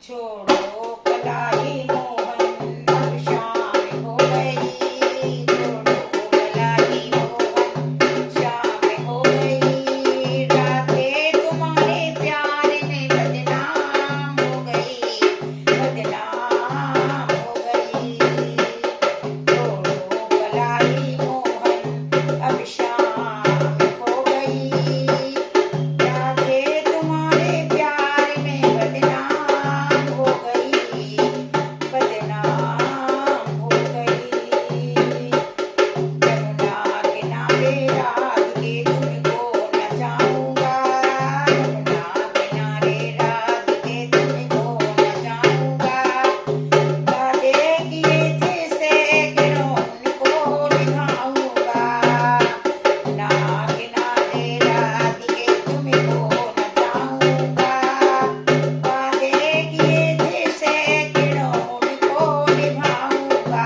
छोड़ो कलाई मोहन अब शाम हो गई, छोड़ो कलाई मोहन शाम हो गई, रातें तुम्हारे प्यार में बदनाम हो गई, बदनाम हो गई। छोड़ो कलाई मोहन अब शाम हो गई, रातें तुम्हारे प्यार में बदनाम हो गई, बदनाम हो गई। यमुना किनारे रात के तुमको नचाऊंगा, यमुना किनारे रात के तुमको नचाऊंगा, वादे किए थे सैकड़ों उनको निभाऊंगा, यमुना किनारे रात के तुमको नचाऊंगा, वादे किए थे सैकड़ों उनको निभाऊंगा।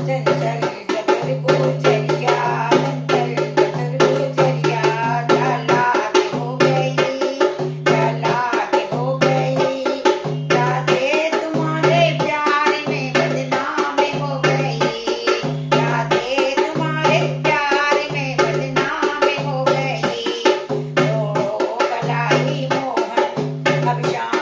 चंचल चतर गुजरिया, चंचल चतर गुजरिया, चालाक हो गई, चालाक हो गई, रातें तुम्हारे प्यार में बदनाम हो गई, रातें तुम्हारे प्यार में बदनाम हो गई। छोड़ो कलाई मोहन अब शाम